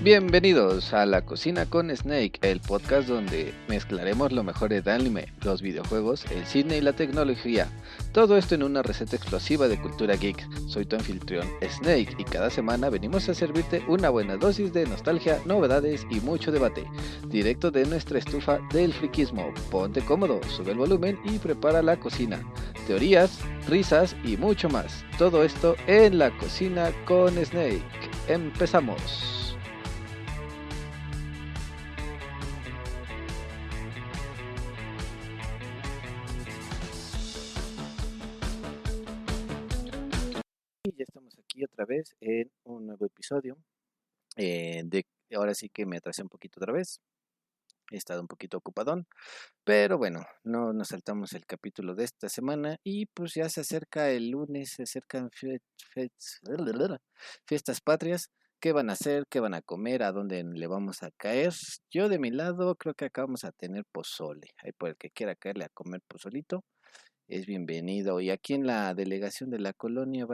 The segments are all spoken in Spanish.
Bienvenidos a La Cocina con Snake, el podcast donde mezclaremos lo mejor del anime, los videojuegos, el cine y la tecnología. Todo esto en una receta explosiva de cultura geek. Soy tu anfitrión Snake y cada semana venimos a servirte una buena dosis de nostalgia, novedades y mucho debate. Directo de nuestra estufa del friquismo. Ponte cómodo, sube el volumen y prepara la cocina. Teorías, risas y mucho más. Todo esto en La Cocina con Snake. Empezamos. Y ya estamos aquí otra vez en un nuevo episodio. Ahora sí que me atrasé un poquito otra vez. He estado un poquito ocupadón. Pero bueno, no nos saltamos el capítulo de esta semana. Y pues ya se acerca el lunes, se acercan fiestas patrias. ¿Qué van a hacer? ¿Qué van a comer? ¿A dónde le vamos a caer? Yo de mi lado creo que acá vamos a tener pozole. Ahí por el que quiera caerle a comer pozolito es bienvenido. Y aquí en la delegación de la colonia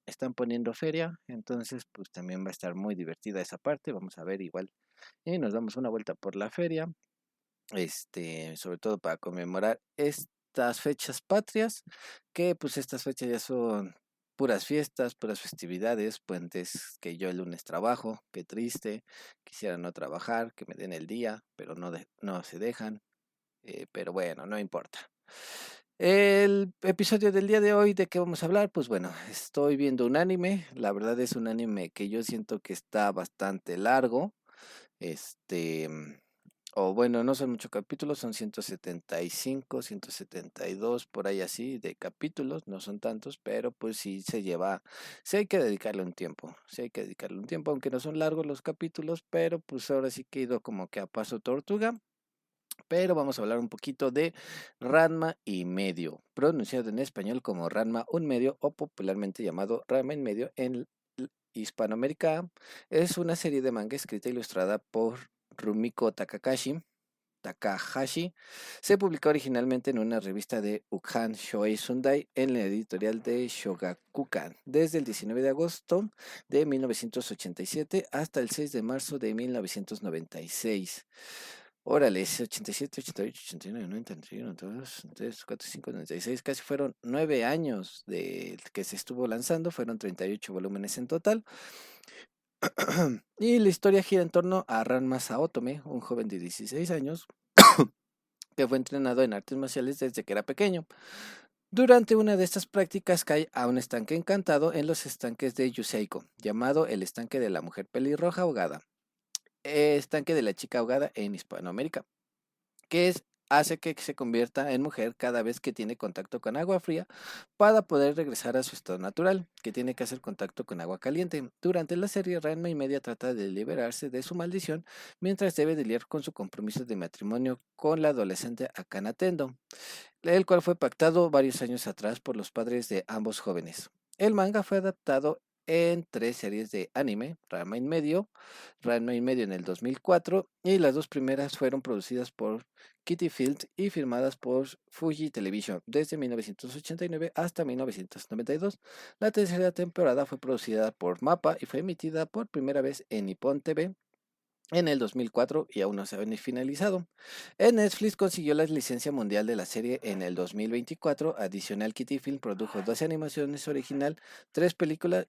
están poniendo feria, entonces pues también va a estar muy divertida esa parte. Vamos a ver igual y nos damos una vuelta por la feria, sobre todo para conmemorar estas fechas patrias, que pues estas fechas ya son puras fiestas, puras festividades, puentes que yo el lunes trabajo, qué triste, quisiera no trabajar, que me den el día, pero no se dejan, pero bueno, no importa. El episodio del día de hoy, ¿de qué vamos a hablar? Pues bueno, estoy viendo un anime. La verdad es un anime que yo siento que está bastante largo. Este, mm, o bueno, no son muchos capítulos, son 175, 172, por ahí así, de capítulos, no son tantos, pero pues sí hay que dedicarle un tiempo, sí hay que dedicarle un tiempo, aunque no son largos los capítulos, pero pues ahora sí que he ido como que a paso tortuga. Pero vamos a hablar un poquito de Ranma y medio, pronunciado en español como Ranma un medio o popularmente llamado Ranma y medio en Hispanoamérica. Es una serie de manga escrita e ilustrada por Rumiko Takahashi. Se publicó originalmente en una revista de Ukhan Shoei Sundai en la editorial de Shogakukan desde el 19 de agosto de 1987 hasta el 6 de marzo de 1996. Órale, es 87, 88, 89, 90, 91, 92, 93, 4, 5, 96, casi fueron 9 años de que se estuvo lanzando, fueron 38 volúmenes en total. Y la historia gira en torno a Ranma Saotome, un joven de 16 años que fue entrenado en artes marciales desde que era pequeño. Durante una de estas prácticas cae a un estanque encantado en los estanques de Yuseiko, llamado el estanque de la mujer pelirroja ahogada, estanque de la chica ahogada en Hispanoamérica, hace que se convierta en mujer cada vez que tiene contacto con agua fría para poder regresar a su estado natural, que tiene que hacer contacto con agua caliente. Durante la serie, Ranma y media trata de liberarse de su maldición mientras debe de lidiar con su compromiso de matrimonio con la adolescente Akana Tendo, el cual fue pactado varios años atrás por los padres de ambos jóvenes. El manga fue adaptado en 3 series de anime, Ranma y medio en el 2004, y las dos primeras fueron producidas por Kitty Field y firmadas por Fuji Television desde 1989 hasta 1992. La tercera temporada fue producida por MAPPA y fue emitida por primera vez en Nippon TV en el 2004 y aún no se ha finalizado. En Netflix consiguió la licencia mundial de la serie en el 2024. Adicional, Kitty Film produjo 12 animaciones original, 3 películas.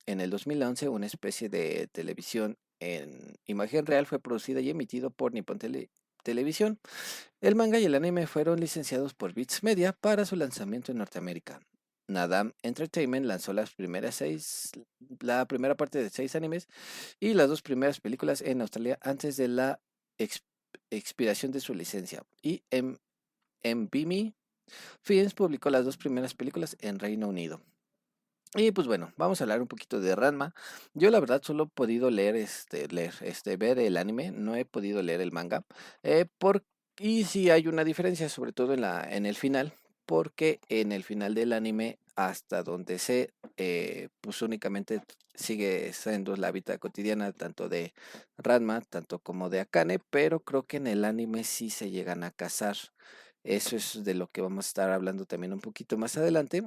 En el 2011, una especie de televisión en imagen real fue producida y emitido por Nippon Televisión. El manga y el anime fueron licenciados por Beats Media para su lanzamiento en Norteamérica. Nadam Entertainment lanzó la primera parte de 6 animes y las 2 primeras películas en Australia antes de la expiración de su licencia. Y MBM Films publicó las 2 primeras películas en Reino Unido. Y pues bueno, vamos a hablar un poquito de Ranma. Yo la verdad solo he podido ver el anime, no he podido leer el manga. Y sí hay una diferencia, sobre todo en el final, porque en el final del anime, hasta donde sé, pues únicamente sigue siendo la vida cotidiana tanto de Ranma, tanto como de Akane, pero creo que en el anime sí se llegan a casar. Eso es de lo que vamos a estar hablando también un poquito más adelante.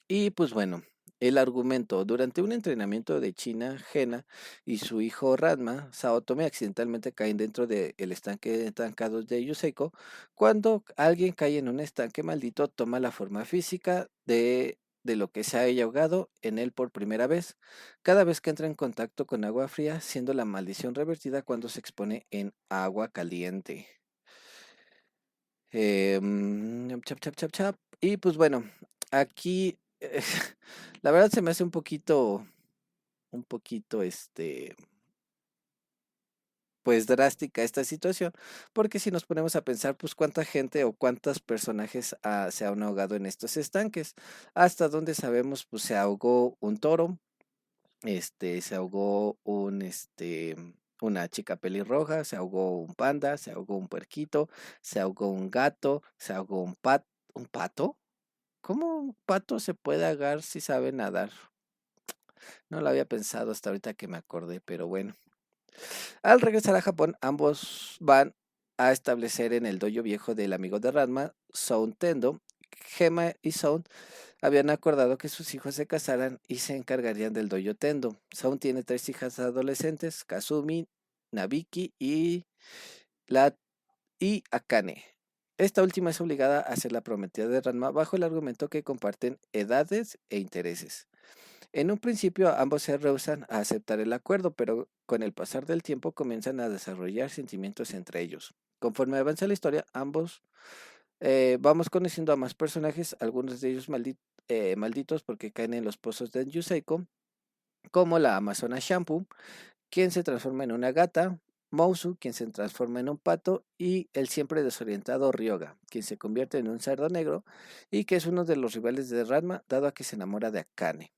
Y pues bueno, El argumento: durante un entrenamiento de China, Gena y su hijo Ranma, Saotome accidentalmente caen dentro del estanque de estancados de Yuseiko. Cuando alguien cae en un estanque maldito, toma la forma física de lo que se haya ahogado en él por primera vez, cada vez que entra en contacto con agua fría, siendo la maldición revertida cuando se expone en agua caliente. Chap, chap, chap, chap. Y pues bueno, aquí la verdad se me hace un poquito, pues drástica esta situación, porque si nos ponemos a pensar, pues cuánta gente o cuántos personajes se han ahogado en estos estanques. Hasta donde sabemos, pues se ahogó un toro, se ahogó una chica pelirroja, se ahogó un panda, se ahogó un puerquito, se ahogó un gato, se ahogó ¿un pato? ¿Cómo un pato se puede ahogar si sabe nadar? No lo había pensado hasta ahorita que me acordé, pero bueno. Al regresar a Japón, ambos van a establecer en el dojo viejo del amigo de Ranma, Sound Tendo. Gema y Sound habían acordado que sus hijos se casaran y se encargarían del dojo Tendo. Sound tiene 3 hijas adolescentes: Kazumi, Nabiki la, y Akane. Esta última es obligada a ser la prometida de Ranma bajo el argumento que comparten edades e intereses. En un principio ambos se rehusan a aceptar el acuerdo, pero con el pasar del tiempo comienzan a desarrollar sentimientos entre ellos. Conforme avanza la historia, ambos vamos conociendo a más personajes, algunos de ellos malditos porque caen en los pozos de Yuseiko, como la amazona Shampoo, quien se transforma en una gata, Mousu, quien se transforma en un pato, y el siempre desorientado Ryoga, quien se convierte en un cerdo negro y que es uno de los rivales de Ranma, dado a que se enamora de Akane.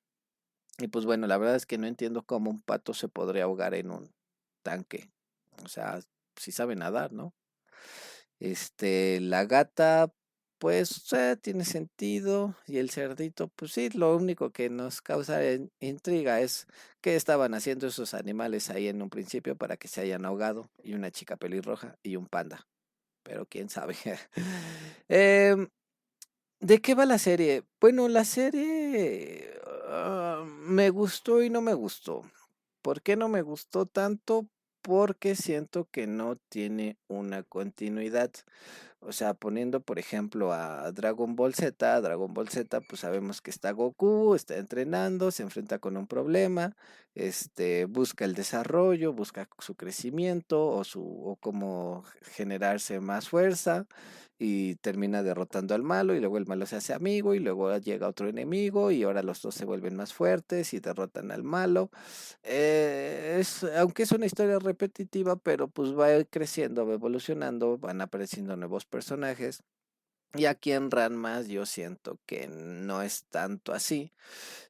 Y pues bueno, la verdad es que no entiendo cómo un pato se podría ahogar en un tanque. O sea, si sabe nadar, ¿no? La gata, pues tiene sentido. Y el cerdito, pues sí, lo único que nos causa intriga es qué estaban haciendo esos animales ahí en un principio para que se hayan ahogado. Y una chica pelirroja y un panda. Pero quién sabe. Em, ¿De qué va la serie? Bueno, la serie me gustó y no me gustó. ¿Por qué no me gustó tanto? Porque siento que no tiene una continuidad. O sea, poniendo por ejemplo a Dragon Ball Z, pues sabemos que está Goku, está entrenando, se enfrenta con un problema, busca el desarrollo, busca su crecimiento o cómo generarse más fuerza y termina derrotando al malo y luego el malo se hace amigo y luego llega otro enemigo y ahora los dos se vuelven más fuertes y derrotan al malo. Aunque es una historia repetitiva, pero pues va creciendo, va evolucionando, van apareciendo nuevos personajes. Y aquí en Ranma yo siento que no es tanto así.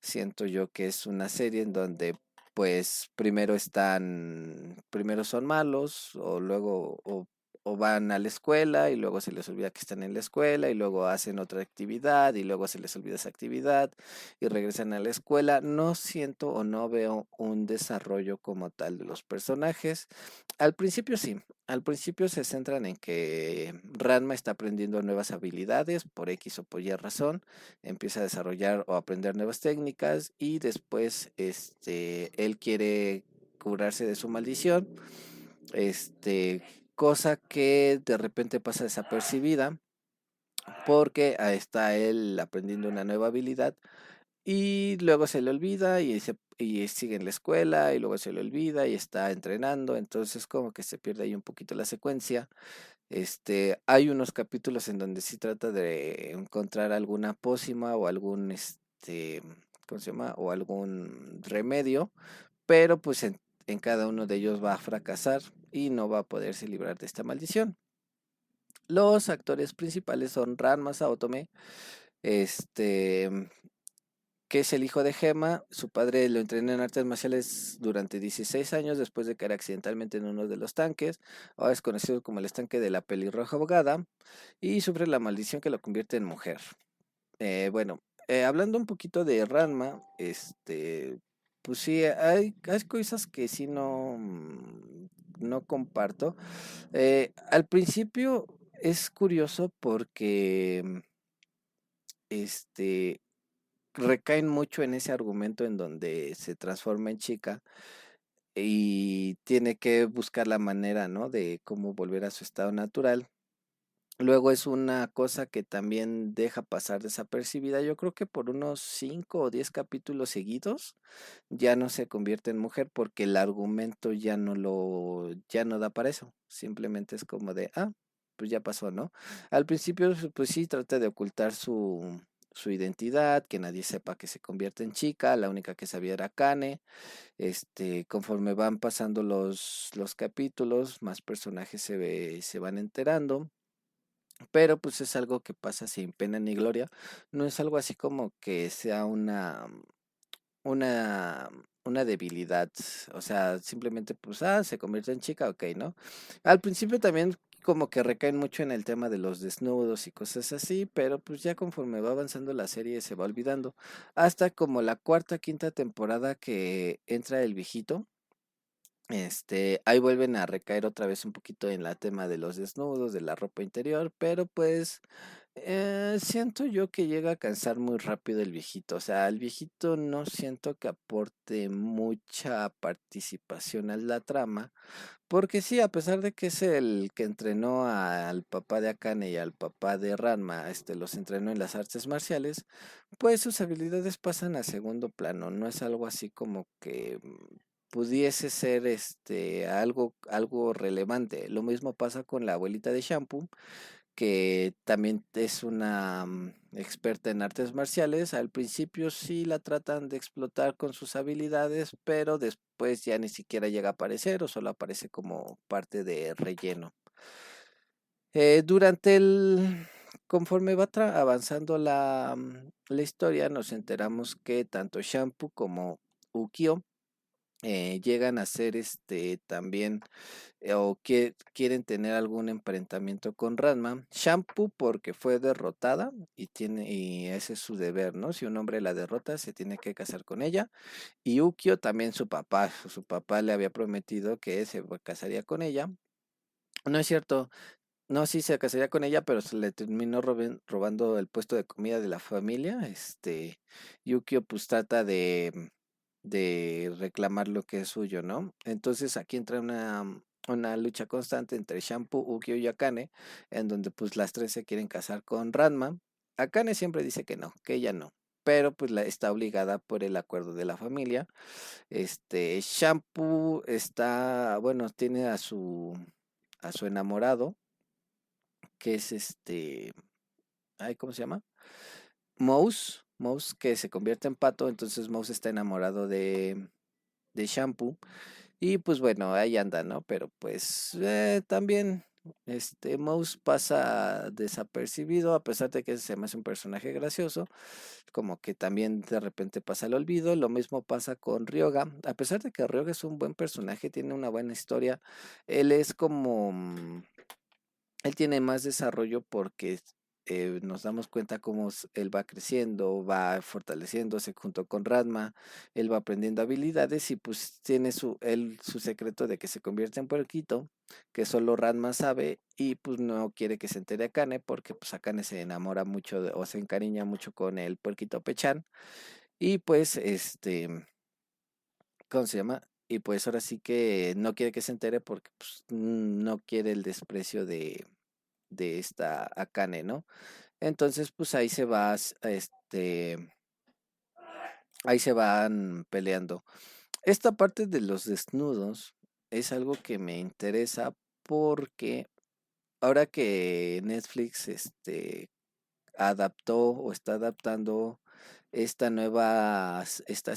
Siento yo que es una serie en donde pues primero son malos o van a la escuela y luego se les olvida que están en la escuela y luego hacen otra actividad y luego se les olvida esa actividad y regresan a la escuela. No siento o no veo un desarrollo como tal de los personajes. Al principio sí, al principio se centran en que Ranma está aprendiendo nuevas habilidades por X o por Y razón, empieza a desarrollar o aprender nuevas técnicas y después él quiere curarse de su maldición, cosa que de repente pasa desapercibida porque está él aprendiendo una nueva habilidad y luego se le olvida y sigue en la escuela y luego se le olvida y está entrenando, entonces como que se pierde ahí un poquito la secuencia. Hay unos capítulos en donde sí trata de encontrar alguna pócima o algún, ¿cómo se llama? O algún remedio, pero pues en cada uno de ellos va a fracasar y no va a poderse librar de esta maldición. Los actores principales son Ranma Saotome, este, que es el hijo de Gema. Su padre lo entrenó en artes marciales durante 16 años después de caer accidentalmente en uno de los tanques. Ahora es conocido como el estanque de la pelirroja abogada y sufre la maldición que lo convierte en mujer. Bueno, hablando un poquito de Ranma, pues sí, hay cosas que sí no comparto. Al principio es curioso porque este recaen mucho en ese argumento en donde se transforma en chica y tiene que buscar la manera, ¿no? De cómo volver a su estado natural. Luego es una cosa que también deja pasar desapercibida. Yo creo que por unos 5 o 10 capítulos seguidos ya no se convierte en mujer porque el argumento ya no da para eso. Simplemente es como de, pues ya pasó, ¿no? Al principio, pues sí, trata de ocultar su identidad, que nadie sepa que se convierte en chica. La única que sabía era Kane. Conforme van pasando los capítulos, más personajes se van enterando. Pero pues es algo que pasa sin pena ni gloria. No es algo así como que sea una, una debilidad. O sea, simplemente pues, se convierte en chica, ok, ¿no? Al principio también como que recaen mucho en el tema de los desnudos y cosas así, pero pues ya conforme va avanzando la serie se va olvidando. Hasta como la cuarta, quinta temporada que entra el viejito. Ahí vuelven a recaer otra vez un poquito en la tema de los desnudos, de la ropa interior, pero pues siento yo que llega a cansar muy rápido el viejito. O sea, el viejito no siento que aporte mucha participación a la trama, porque sí, a pesar de que es el que entrenó al papá de Akane y al papá de Ranma, los entrenó en las artes marciales, pues sus habilidades pasan a segundo plano. No es algo así como que pudiese ser algo relevante. Lo mismo pasa con la abuelita de Shampoo, que también es una experta en artes marciales. Al principio sí la tratan de explotar con sus habilidades, pero después ya ni siquiera llega a aparecer o solo aparece como parte de relleno. Durante conforme va avanzando la historia, nos enteramos que tanto Shampoo como Ukio llegan a ser también o que quieren tener algún emparentamiento con Ranma. Shampoo porque fue derrotada y ese es su deber, ¿no? Si un hombre la derrota, se tiene que casar con ella. Y Ukio también su papá le había prometido que se casaría con ella. No es cierto, no, sí se casaría con ella, pero se le terminó robando el puesto de comida de la familia. Yukio pues trata de reclamar lo que es suyo, ¿no? Entonces aquí entra una lucha constante entre Shampoo, Ukio y Akane, en donde pues las tres se quieren casar con Ranma. Akane siempre dice que no, que ella no, pero pues está obligada por el acuerdo de la familia. Shampoo bueno, tiene a su enamorado, que es ay, ¿cómo se llama? Mouse, que se convierte en pato, entonces Mouse está enamorado de Shampoo. Y pues bueno, ahí anda, ¿no? Pero pues también Mouse pasa desapercibido, a pesar de que se me hace un personaje gracioso, como que también de repente pasa el olvido. Lo mismo pasa con Ryoga, a pesar de que Ryoga es un buen personaje, tiene una buena historia, él es como él tiene más desarrollo porque nos damos cuenta cómo él va creciendo, va fortaleciéndose junto con Radma, él va aprendiendo habilidades y pues tiene su secreto de que se convierte en puerquito, que solo Radma sabe y pues no quiere que se entere Akane porque pues Akane se enamora mucho o se encariña mucho con el puerquito Pechan y pues ¿cómo se llama? Y pues ahora sí que no quiere que se entere porque pues, no quiere el desprecio de esta Akane, ¿no? Entonces, pues ahí se van peleando. Esta parte de los desnudos es algo que me interesa porque ahora que Netflix, adaptó o está adaptando esta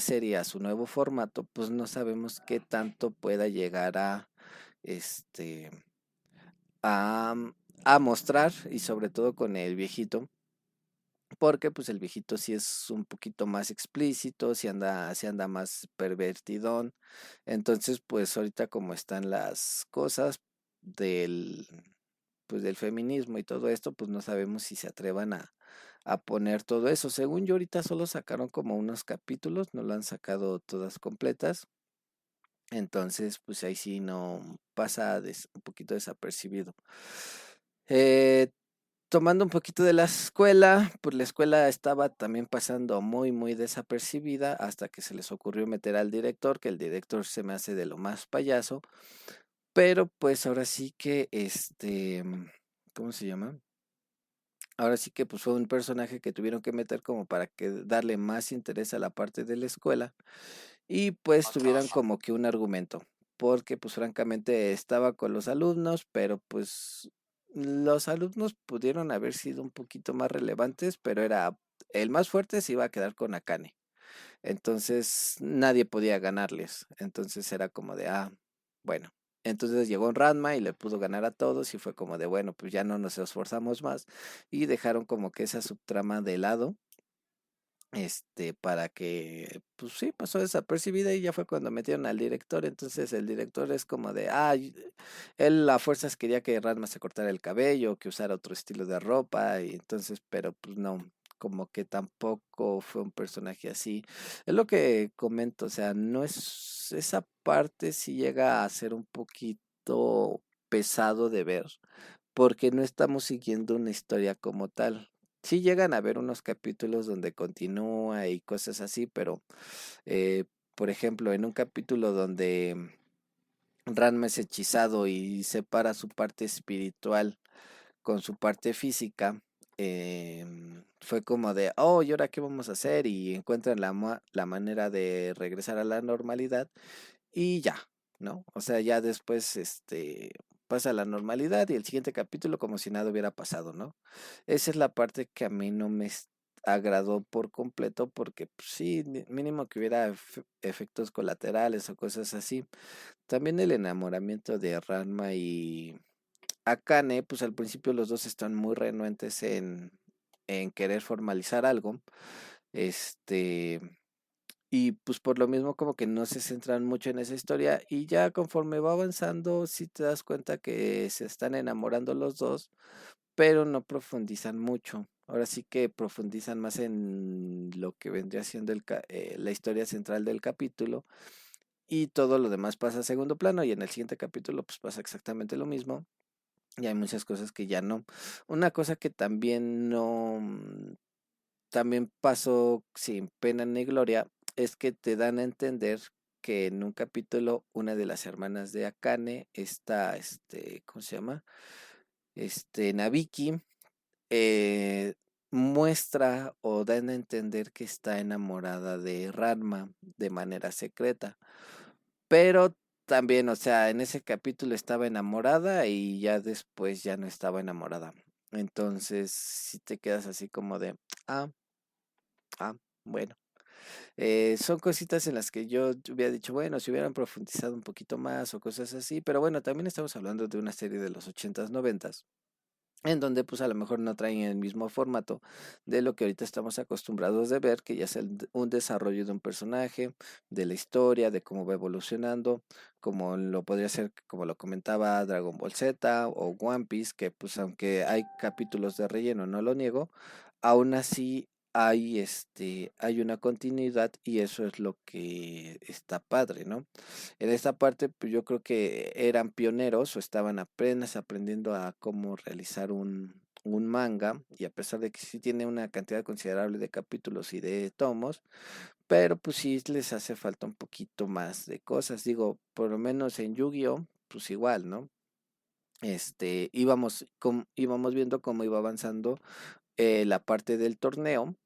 serie a su nuevo formato, pues no sabemos qué tanto pueda llegar este, a, a mostrar y sobre todo con el viejito porque pues el viejito sí es un poquito más explícito, sí anda más pervertidón. Entonces, pues ahorita como están las cosas del, pues del feminismo y todo esto, pues no sabemos si se atrevan a poner todo eso. Según yo, ahorita solo sacaron como unos capítulos, no lo han sacado todas completas. Entonces, pues ahí sí no pasa un poquito desapercibido. Eh, tomando un poquito de la escuela, pues la escuela estaba también pasando muy desapercibida hasta que se les ocurrió meter al director, que el director se me hace de lo más payaso, pero pues ahora sí que ¿cómo se llama? Ahora sí que pues fue un personaje que tuvieron que meter como para que darle más interés a la parte de la escuela y pues tuvieran como que un argumento, porque pues francamente estaba con los alumnos, pero pues los alumnos pudieron haber sido un poquito más relevantes, pero era el más fuerte se iba a quedar con Akane. Entonces nadie podía ganarles. Entonces era como de, bueno. Entonces llegó Ranma y le pudo ganar a todos y fue como de, bueno, pues ya no nos esforzamos más y dejaron como que esa subtrama de lado, para que, pues sí, pasó desapercibida y ya fue cuando metieron al director. Entonces el director es como de, él a fuerzas quería que Ranma se cortara el cabello, que usara otro estilo de ropa y entonces, pero pues no, como que tampoco fue un personaje así. Es lo que comento, o sea, no es, esa parte sí llega a ser un poquito pesado de ver, porque no estamos siguiendo una historia como tal. Sí llegan a haber unos capítulos donde continúa y cosas así, pero eh, por ejemplo, en un capítulo donde Ranma es hechizado y separa su parte espiritual con su parte física, fue como de, oh, ¿y ahora qué vamos a hacer? Y encuentran la manera de regresar a la normalidad y ya, ¿no? O sea, ya después, pasa la normalidad y el siguiente capítulo como si nada hubiera pasado, ¿no? Esa es la parte que a mí no me agradó por completo porque pues, sí, mínimo que hubiera efectos colaterales o cosas así. También el enamoramiento de Ranma y Akane, pues al principio los dos están muy renuentes en querer formalizar algo. Este, y pues por lo mismo como que no se centran mucho en esa historia y ya conforme va avanzando sí te das cuenta que se están enamorando los dos, pero no profundizan mucho. Ahora sí que profundizan más en lo que vendría siendo la historia central del capítulo y todo lo demás pasa a segundo plano y en el siguiente capítulo pues pasa exactamente lo mismo y hay muchas cosas que ya no. Una cosa que también no, también pasó sin pena ni gloria, es que te dan a entender que en un capítulo una de las hermanas de Akane, está, ¿cómo se llama? Nabiki, eh, muestra o dan a entender que está enamorada de Ranma de manera secreta, pero también, o sea, en ese capítulo estaba enamorada y ya después ya no estaba enamorada. Entonces, si te quedas así como de, ah, bueno. Son cositas en las que yo hubiera dicho, bueno, si hubieran profundizado un poquito más o cosas así, pero bueno, también estamos hablando de una serie de los ochentas noventas en donde pues a lo mejor no traen el mismo formato de lo que ahorita estamos acostumbrados de ver, que ya es un desarrollo de un personaje, de la historia, de cómo va evolucionando, como lo podría ser, como lo comentaba Dragon Ball Z o One Piece, que pues aunque hay capítulos de relleno, no lo niego, aún así hay una continuidad y eso es lo que está padre, ¿no? En esta parte, pues yo creo que eran pioneros o estaban apenas aprendiendo a cómo realizar un manga, y a pesar de que sí tiene una cantidad considerable de capítulos y de tomos, pero pues sí les hace falta un poquito más de cosas. Digo, por lo menos en Yu-Gi-Oh, pues igual, ¿no? Íbamos viendo cómo iba avanzando la parte del torneo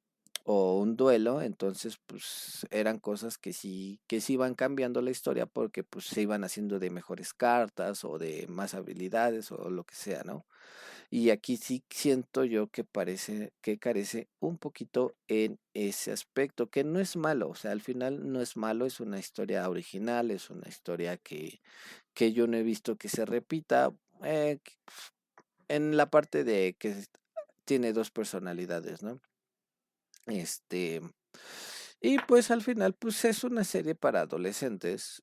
o un duelo, entonces pues eran cosas que sí iban cambiando la historia porque pues se iban haciendo de mejores cartas o de más habilidades o lo que sea, ¿no? Y aquí sí siento yo que parece que carece un poquito en ese aspecto, que no es malo, o sea, al final no es malo, es una historia original, es una historia que yo no he visto que se repita, en la parte de que tiene dos personalidades, ¿no? Este, y pues al final, pues es una serie para adolescentes,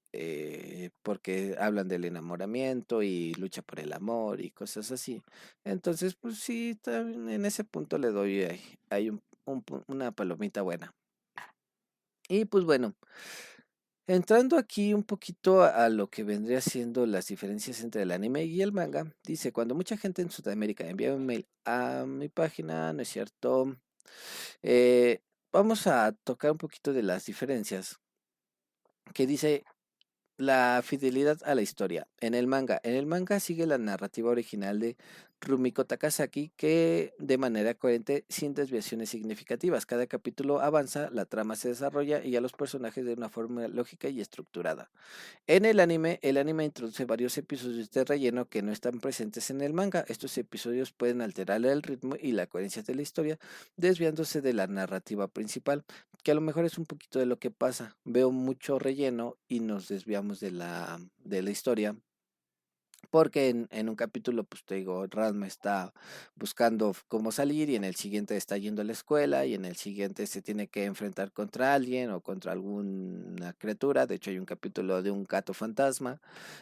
porque hablan del enamoramiento y lucha por el amor y cosas así. Entonces, pues sí, también en ese punto le doy ahí una palomita buena. Y pues bueno, Entrando aquí un poquito a lo que vendría siendo las diferencias entre el anime y el manga, dice, cuando mucha gente en Sudamérica envía un mail a mi página, no es cierto. Eh, Vamos a tocar un poquito de las diferencias, que dice la fidelidad a la historia. En el manga sigue la narrativa original de Rumiko Takasaki, que de manera coherente, sin desviaciones significativas. Cada capítulo avanza, la trama se desarrolla y a los personajes de una forma lógica y estructurada. En el anime introduce varios episodios de relleno que no están presentes en el manga. Estos episodios pueden alterar el ritmo y la coherencia de la historia, desviándose de la narrativa principal, que a lo mejor es un poquito de lo que pasa. Veo mucho relleno y nos desviamos de la historia. Porque en un capítulo, pues te digo, Ranma está buscando cómo salir y en el siguiente está yendo a la escuela y en el siguiente se tiene que enfrentar contra alguien o contra alguna criatura. De hecho, hay un capítulo de un gato fantasma.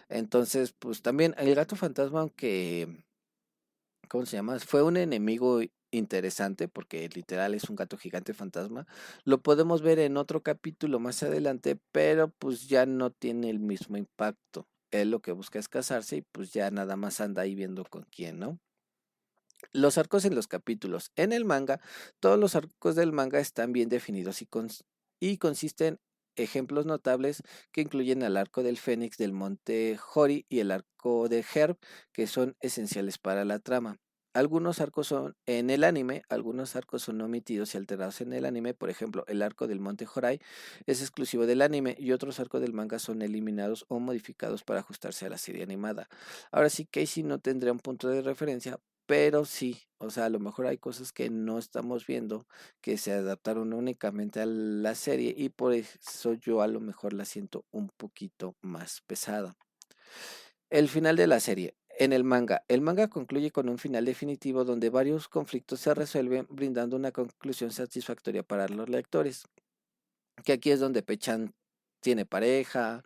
Entonces, pues también el gato fantasma, aunque, ¿cómo se llama? Fue un enemigo interesante porque literal es un gato gigante fantasma. Lo podemos ver en otro capítulo más adelante, pero pues ya no tiene el mismo impacto. Él lo que busca es casarse y pues ya nada más anda ahí viendo con quién, ¿no? Los arcos en los capítulos. En el manga, todos los arcos del manga están bien definidos y consisten ejemplos notables que incluyen el arco del Fénix del Monte Hori y el arco de Herb, que son esenciales para la trama. Algunos arcos son en el anime, algunos arcos son omitidos y alterados en el anime. Por ejemplo, el arco del Monte Horai es exclusivo del anime y otros arcos del manga son eliminados o modificados para ajustarse a la serie animada. Ahora sí, Casey no tendría un punto de referencia, pero sí, o sea, a lo mejor hay cosas que no estamos viendo que se adaptaron únicamente a la serie y por eso yo a lo mejor la siento un poquito más pesada. El final de la serie. En el manga concluye con un final definitivo donde varios conflictos se resuelven brindando una conclusión satisfactoria para los lectores. Que aquí es donde Pechan tiene pareja,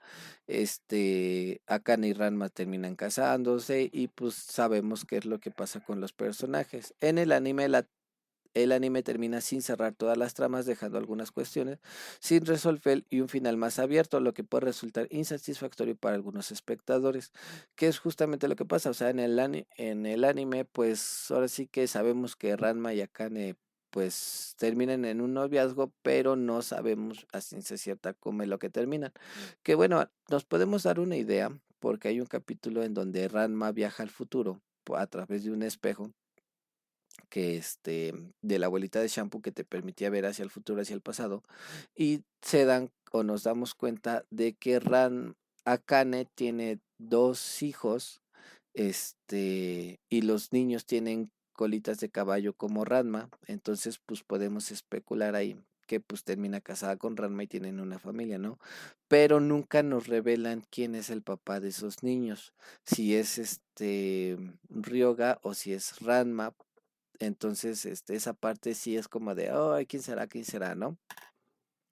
Akane y Ranma terminan casándose y pues sabemos qué es lo que pasa con los personajes. En el anime termina sin cerrar todas las tramas, dejando algunas cuestiones sin resolver y un final más abierto, lo que puede resultar insatisfactorio para algunos espectadores, que es justamente lo que pasa. O sea, en el anime, pues ahora sí que sabemos que Ranma y Akane pues terminan en un noviazgo, pero no sabemos a ciencia cierta cómo es lo que terminan. Que bueno, nos podemos dar una idea, porque hay un capítulo en donde Ranma viaja al futuro a través de un espejo que de la abuelita de shampoo que te permitía ver hacia el futuro, hacia el pasado, y se dan o nos damos cuenta de que Ran Akane tiene dos hijos, y los niños tienen colitas de caballo como Ranma, entonces pues podemos especular ahí que pues termina casada con Ranma y tienen una familia, ¿no? Pero nunca nos revelan quién es el papá de esos niños, si es Ryoga o si es Ranma. Entonces, esa parte sí es como de, ay, ¿quién será? ¿Quién será? ¿No?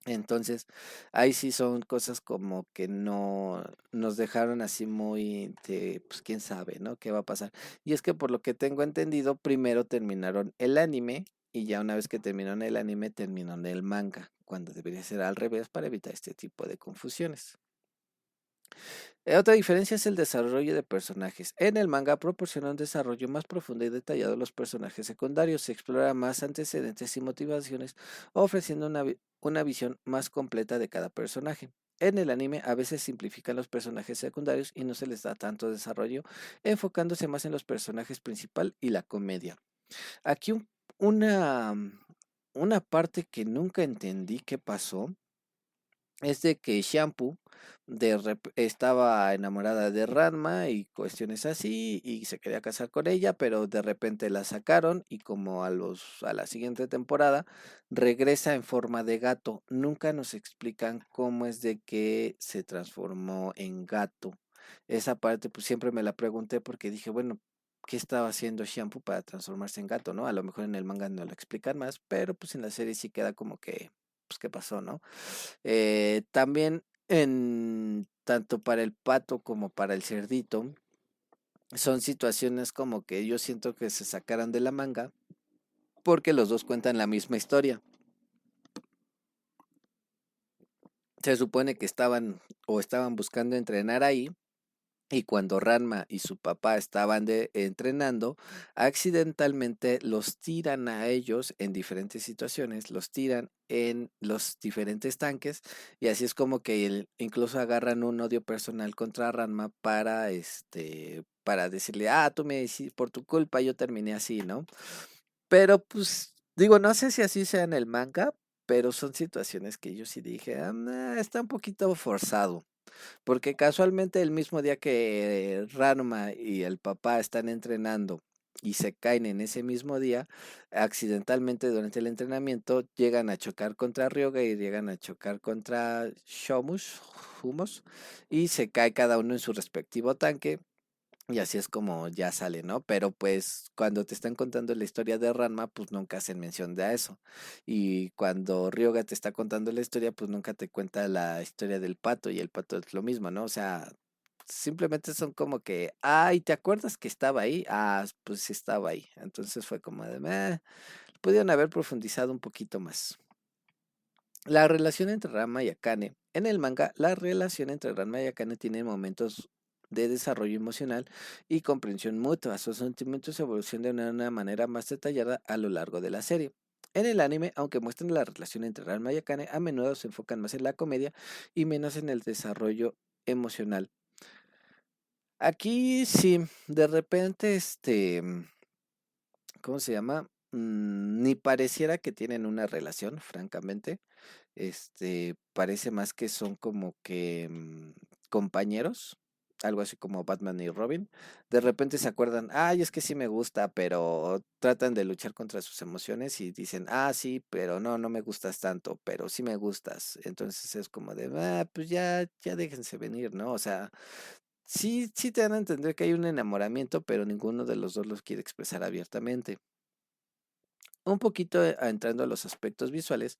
Entonces, ahí sí son cosas como que no nos dejaron así muy de, pues quién sabe, ¿no? ¿Qué va a pasar? Y es que por lo que tengo entendido, primero terminaron el anime y ya una vez que terminaron el anime, terminaron el manga, cuando debería ser al revés para evitar este tipo de confusiones. Otra diferencia es el desarrollo de personajes. En el manga proporciona un desarrollo más profundo y detallado de los personajes secundarios. Se explora más antecedentes y motivaciones, ofreciendo una visión más completa de cada personaje. En el anime a veces simplifican los personajes secundarios y no se les da tanto desarrollo, enfocándose más en los personajes principal y la comedia. Aquí una, una parte que nunca entendí qué pasó es de que Shampoo estaba enamorada de Ranma y cuestiones así y se quería casar con ella, pero de repente la sacaron y como a la siguiente temporada regresa en forma de gato. Nunca nos explican cómo es de que se transformó en gato. Esa parte pues siempre me la pregunté porque dije, bueno, ¿qué estaba haciendo Shampoo para transformarse en gato, no? A lo mejor en el manga no lo explican más, pero pues en la serie sí queda como que, pues, ¿qué pasó, no? También tanto para el pato como para el cerdito, son situaciones como que yo siento que se sacaran de la manga porque los dos cuentan la misma historia. Se supone que estaban buscando entrenar ahí. Y cuando Ranma y su papá estaban entrenando, accidentalmente los tiran a ellos en diferentes situaciones, los tiran en los diferentes tanques y así es como que incluso agarran un odio personal contra Ranma para decirle, tú me hiciste por tu culpa, yo terminé así, ¿no? Pero pues digo, no sé si así sea en el manga, pero son situaciones que yo sí dije, está un poquito forzado. Porque casualmente el mismo día que Ranma y el papá están entrenando y se caen en ese mismo día, accidentalmente durante el entrenamiento llegan a chocar contra Ryoga y llegan a chocar contra Humos, y se cae cada uno en su respectivo tanque. Y así es como ya sale, ¿no? Pero pues cuando te están contando la historia de Ranma, pues nunca hacen mención de eso. Y cuando Ryoga te está contando la historia, pues nunca te cuenta la historia del pato y el pato es lo mismo, ¿no? O sea, simplemente son como que, ay, ¿te acuerdas que estaba ahí? Pues sí estaba ahí. Entonces fue como de, pudieron haber profundizado un poquito más. La relación entre Ranma y Akane. En el manga, la relación entre Ranma y Akane tiene momentos de desarrollo emocional y comprensión mutua. Sus sentimientos evolucionan de una manera más detallada a lo largo de la serie. En el anime, aunque muestran la relación entre Ranma y Akane, a menudo se enfocan más en la comedia y menos en el desarrollo emocional. Aquí sí, de repente, ¿cómo se llama? Ni pareciera que tienen una relación, francamente. Parece más que son como que compañeros, algo así como Batman y Robin. De repente se acuerdan, ay, es que sí me gusta, pero tratan de luchar contra sus emociones y dicen, sí, pero no, no me gustas tanto, pero sí me gustas. Entonces es como de, pues ya déjense venir, ¿no? O sea, sí te dan a entender que hay un enamoramiento, pero ninguno de los dos los quiere expresar abiertamente. Un poquito entrando a los aspectos visuales,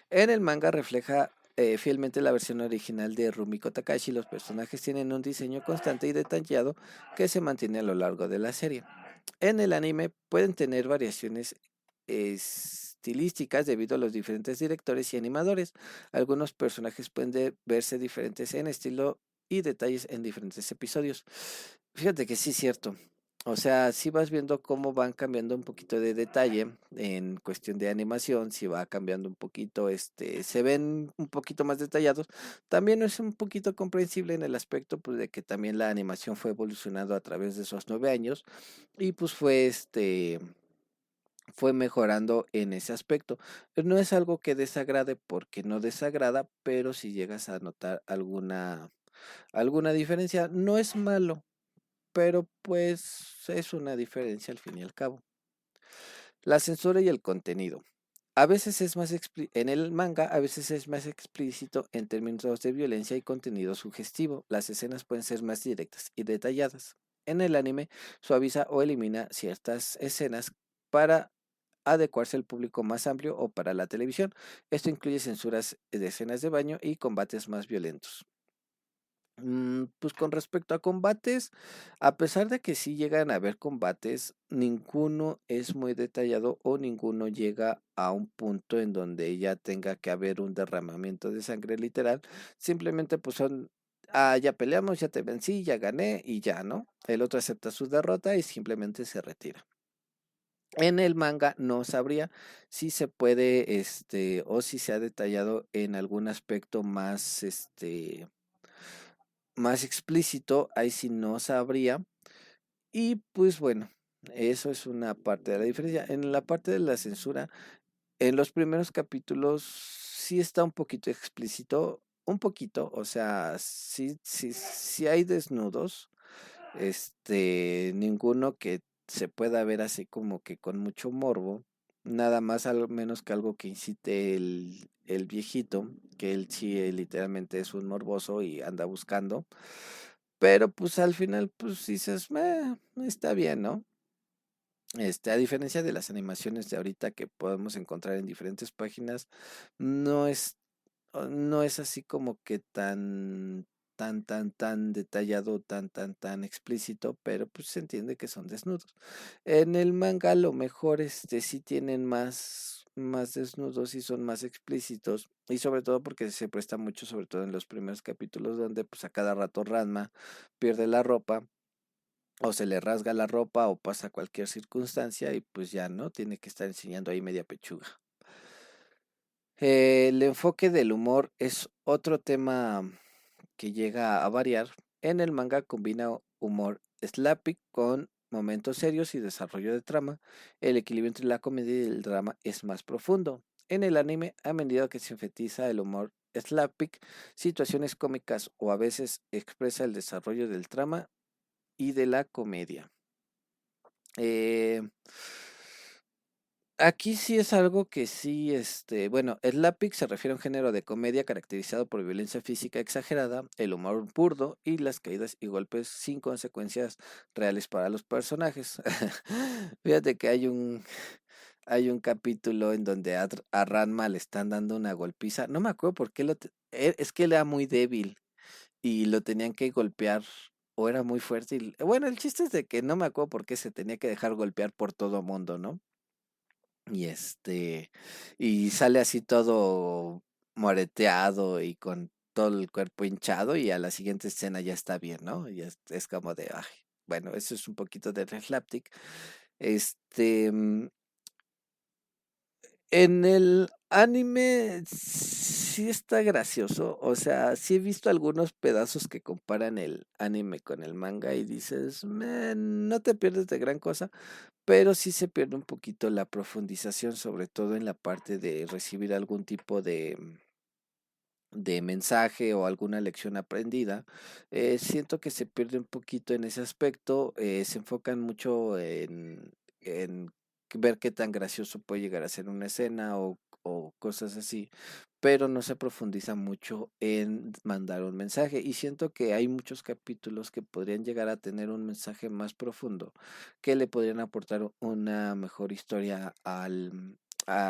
en el manga refleja fielmente la versión original de Rumiko Takahashi. Los personajes tienen un diseño constante y detallado que se mantiene a lo largo de la serie. En el anime pueden tener variaciones estilísticas debido a los diferentes directores y animadores. Algunos personajes pueden verse diferentes en estilo y detalles en diferentes episodios. Fíjate que sí es cierto. O sea, si vas viendo cómo van cambiando un poquito de detalle en cuestión de animación, si va cambiando un poquito, se ven un poquito más detallados. También es un poquito comprensible en el aspecto, pues, de que también la animación fue evolucionando a través de esos 9 años y pues fue mejorando en ese aspecto. No es algo que desagrade porque no desagrada, pero si llegas a notar alguna diferencia, no es malo, pero pues es una diferencia al fin y al cabo. La censura y el contenido. A veces es más en el manga, a veces es más explícito en términos de violencia y contenido sugestivo. Las escenas pueden ser más directas y detalladas. En el anime, suaviza o elimina ciertas escenas para adecuarse al público más amplio o para la televisión. Esto incluye censuras de escenas de baño y combates más violentos. Pues con respecto a combates, a pesar de que sí llegan a haber combates, ninguno es muy detallado o ninguno llega a un punto en donde ya tenga que haber un derramamiento de sangre literal. Simplemente pues son, ya peleamos, ya te vencí, ya gané y ya, ¿no? El otro acepta su derrota y simplemente se retira. En el manga no sabría si se puede, o si se ha detallado en algún aspecto más explícito, ahí sí no sabría. Y pues bueno, eso es una parte de la diferencia. En la parte de la censura, en los primeros capítulos sí está un poquito explícito, un poquito, o sea, sí hay desnudos, ninguno que se pueda ver así como que con mucho morbo, nada más al menos que algo que incite el viejito, que él sí literalmente es un morboso y anda buscando, pero pues al final pues dices, está bien, ¿no? A diferencia de las animaciones de ahorita que podemos encontrar en diferentes páginas, no es no es así como que tan detallado, tan explícito, pero pues se entiende que son desnudos. En el manga a lo mejor sí tienen más desnudos y son más explícitos, y sobre todo porque se presta mucho, sobre todo en los primeros capítulos, donde pues a cada rato Ranma pierde la ropa o se le rasga la ropa o pasa cualquier circunstancia y pues ya no, tiene que estar enseñando ahí media pechuga. El enfoque del humor es otro tema que llega a variar. En el manga combina humor slappy con momentos serios y desarrollo de trama. El equilibrio entre la comedia y el drama es más profundo. En el anime, a medida que se enfatiza el humor slapstick, situaciones cómicas o a veces expresa el desarrollo del trama y de la comedia. Eh, Aquí sí es algo que sí, bueno, el lápiz se refiere a un género de comedia caracterizado por violencia física exagerada, el humor burdo y las caídas y golpes sin consecuencias reales para los personajes. Fíjate que hay un capítulo en donde a Ranma le están dando una golpiza. No me acuerdo por qué es que él era muy débil y lo tenían que golpear o era muy fuerte. Bueno, el chiste es de que no me acuerdo por qué se tenía que dejar golpear por todo mundo, ¿no? Y y sale así todo moreteado y con todo el cuerpo hinchado y a la siguiente escena ya está bien, ¿no? Y es como de, ay, bueno, eso es un poquito de Slapstick. Este, mm, en el anime sí está gracioso, o sea, sí he visto algunos pedazos que comparan el anime con el manga y dices, no te pierdes de gran cosa, pero sí se pierde un poquito la profundización, sobre todo en la parte de recibir algún tipo de mensaje o alguna lección aprendida. Siento que se pierde un poquito en ese aspecto, se enfocan mucho en ver qué tan gracioso puede llegar a ser una escena o cosas así, pero no se profundiza mucho en mandar un mensaje y siento que hay muchos capítulos que podrían llegar a tener un mensaje más profundo que le podrían aportar una mejor historia a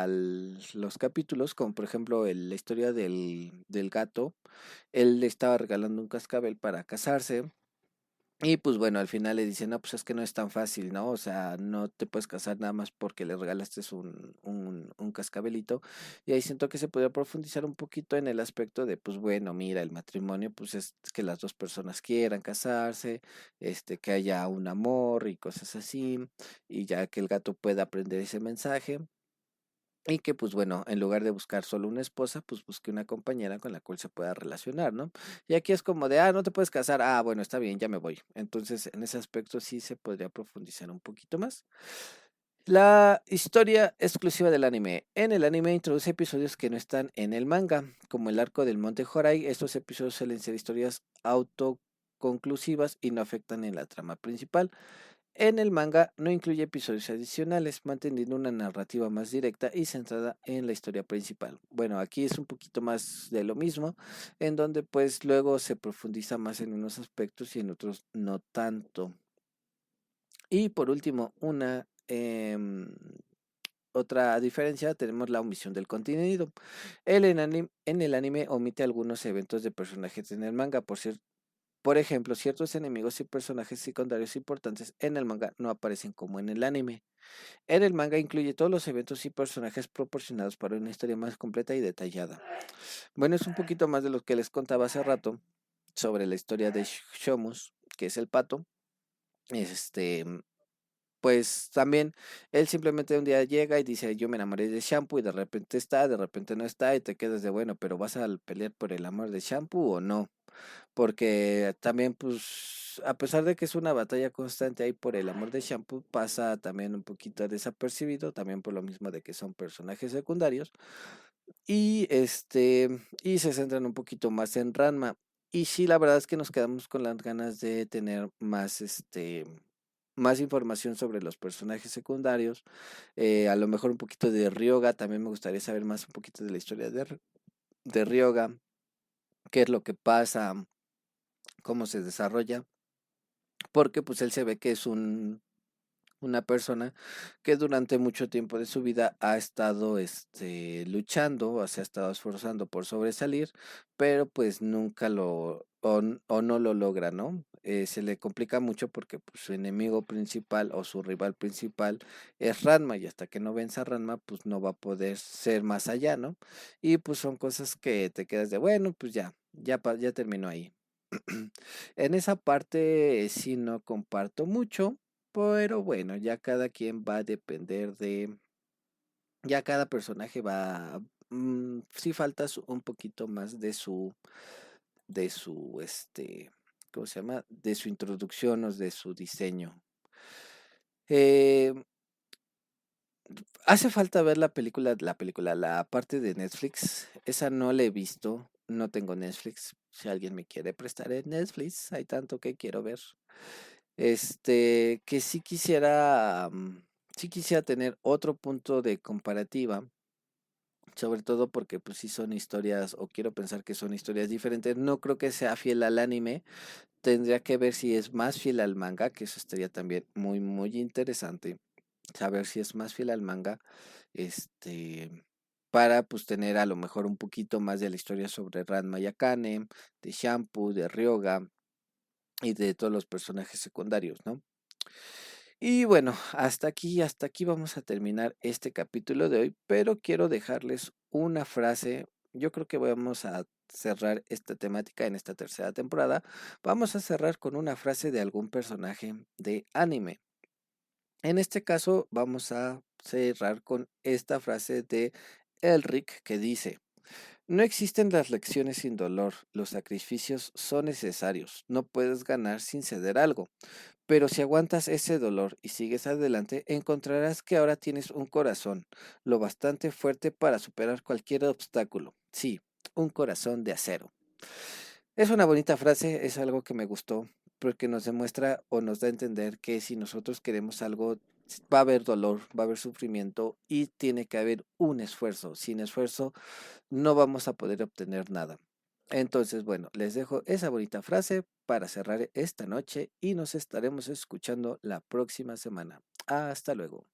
los capítulos, como por ejemplo la historia del gato. Él le estaba regalando un cascabel para casarse. Y pues bueno, al final le dicen, no, pues es que no es tan fácil, ¿no? O sea, no te puedes casar nada más porque le regalaste un cascabelito. Y ahí siento que se podría profundizar un poquito en el aspecto de, pues bueno, mira, el matrimonio, pues es que las dos personas quieran casarse, que haya un amor y cosas así, y ya que el gato pueda aprender ese mensaje. Y que pues bueno, en lugar de buscar solo una esposa, pues busque una compañera con la cual se pueda relacionar, ¿no? Y aquí es como de, no te puedes casar, bueno, está bien, ya me voy. Entonces, en ese aspecto sí se podría profundizar un poquito más. La historia exclusiva del anime. En el anime introduce episodios que no están en el manga, como el arco del Monte Horai. Estos episodios suelen ser historias autoconclusivas y no afectan en la trama principal. En el manga no incluye episodios adicionales, manteniendo una narrativa más directa y centrada en la historia principal. Bueno, aquí es un poquito más de lo mismo, en donde pues luego se profundiza más en unos aspectos y en otros no tanto. Y por último, otra diferencia, tenemos la omisión del contenido. En el anime omite algunos eventos de personajes en el manga, por ejemplo, ciertos enemigos y personajes secundarios importantes en el manga no aparecen como en el anime. En el manga incluye todos los eventos y personajes proporcionados para una historia más completa y detallada. Bueno, es un poquito más de lo que les contaba hace rato sobre la historia de Shomus, que es el pato. Este, pues también él simplemente un día llega y dice, yo me enamoré de Shampoo y de repente está, de repente no está y te quedas de, bueno, pero ¿vas a pelear por el amor de Shampoo o no? Porque también, pues, a pesar de que es una batalla constante ahí por el amor de Shampoo, pasa también un poquito desapercibido, también por lo mismo de que son personajes secundarios. Y se centran un poquito más en Ranma. Y sí, la verdad es que nos quedamos con las ganas de tener más información sobre los personajes secundarios. A lo mejor un poquito de Ryoga, también me gustaría saber más un poquito de la historia de Ryoga, qué es lo que pasa, cómo se desarrolla, porque pues él se ve que es una persona que durante mucho tiempo de su vida ha estado luchando, o se ha estado esforzando por sobresalir, pero pues nunca o no lo logra, ¿no? Se le complica mucho porque pues, su enemigo principal o su rival principal es Ranma y hasta que no venza a Ranma pues no va a poder ser más allá, ¿no? Y pues son cosas que te quedas de, bueno, pues ya terminó ahí. En esa parte sí no comparto mucho, pero bueno, ya cada quien va a depender de, ya cada personaje va, sí falta un poquito más de su, ¿cómo se llama? De su introducción o de su diseño. Eh, Hace falta ver la parte de Netflix. Esa no la he visto, no tengo Netflix. Si alguien me quiere prestar el Netflix, hay tanto que quiero ver. Que sí quisiera tener otro punto de comparativa, sobre todo porque pues sí son historias, o quiero pensar que son historias diferentes. No creo que sea fiel al anime. Tendría que ver si es más fiel al manga, que eso estaría también muy, muy interesante. Saber si es más fiel al manga, este, para pues tener a lo mejor un poquito más de la historia sobre Ranma y Akane, de Shampoo, de Ryoga y de todos los personajes secundarios, ¿no? Y bueno, hasta aquí vamos a terminar este capítulo de hoy, pero quiero dejarles una frase. Yo creo que vamos a cerrar esta temática en esta tercera temporada. Vamos a cerrar con una frase de algún personaje de anime. En este caso, vamos a cerrar con esta frase de Elric que dice: no existen las lecciones sin dolor, los sacrificios son necesarios, no puedes ganar sin ceder algo. Pero si aguantas ese dolor y sigues adelante, encontrarás que ahora tienes un corazón lo bastante fuerte para superar cualquier obstáculo. Sí, un corazón de acero. Es una bonita frase, es algo que me gustó, porque nos demuestra o nos da a entender que si nosotros queremos algo, va a haber dolor, va a haber sufrimiento y tiene que haber un esfuerzo. Sin esfuerzo no vamos a poder obtener nada. Entonces, bueno, les dejo esa bonita frase para cerrar esta noche y nos estaremos escuchando la próxima semana. Hasta luego.